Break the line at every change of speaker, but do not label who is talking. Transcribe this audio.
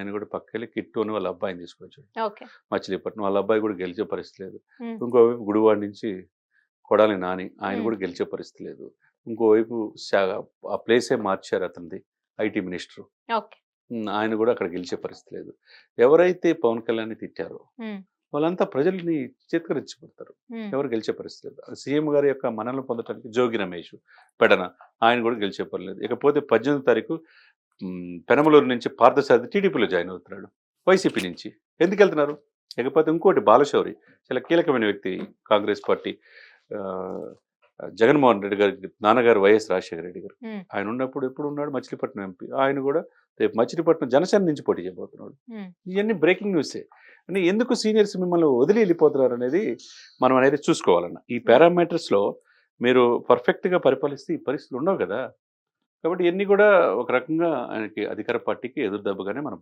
ఆయన కూడా పక్కకెళ్ళి కిట్టు అని వాళ్ళ అబ్బాయిని తీసుకొచ్చాడు
ఓకే.
మచిలీపట్నం. వాళ్ళ అబ్బాయి కూడా గెలిచే పరిస్థితి లేదు.
హ్మ్.
ఇంకోవైపు గుడివాడ నుంచి కొడాలి నాని ఆయన
హ్మ్.
కూడా గెలిచే పరిస్థితి లేదు. ఇంకోవైపు ఆ ప్లేసే మార్చారు అతనిది ఐటీ మినిస్టర్.
ఓకే.
ఆయన కూడా అక్కడ గెలిచే పరిస్థితి లేదు. ఎవరైతే పవన్ కళ్యాణ్‌ని తిట్టారో
హ్మ్.
వాళ్ళంతా ప్రజల్ని చేత్కరించిపోతారు.
హ్మ్.
ఎవరు గెలిచే పరిస్థితి లేదు. సీఎం గారి యొక్క మన్ననలు పొందడానికి జోగి రమేష్, పెడన ఆయన కూడా గెలిచే పని లేదు. ఇకపోతే 18వ తారీఖు పెనమలూరు నుంచి పార్థసారథి టీడీపీలో జాయిన్ అవుతున్నాడు. వైసీపీ నుంచి. ఎందుకెళ్తున్నారు? ఇకపోతే ఇంకోటి బాలశౌరి చాలా కీలకమైన వ్యక్తి కాంగ్రెస్ పార్టీ ఆహ్, జగన్మోహన్ రెడ్డి గారికి నాన్నగారు వైఎస్ రాజశేఖర రెడ్డి గారు.
హ్మ్.
ఆయన ఉన్నప్పుడు ఎప్పుడున్నాడు మచిలీపట్నం ఎంపీ. ఆయన కూడా రేపు మచిలీపట్నం జనసేన నుంచి పోటీ చేయబోతున్నాడు.
హ్మ్.
ఇవన్నీ బ్రేకింగ్ న్యూసే. అంటే ఎందుకు సీనియర్స్ మిమ్మల్ని వదిలి వెళ్ళిపోతున్నారు అనేది మనం అనేది చూసుకోవాలన్న. ఈ పారామీటర్స్‌లో మీరు పర్ఫెక్ట్‌గా పరిపాలిస్తే ఈ పరిస్థితులు ఉండవు కదా! కాబట్టి ఇయన్నీ కూడా ఒక రకంగా ఆయనకి అధికార పార్టీకి ఎదురు దెబ్బగానే మనం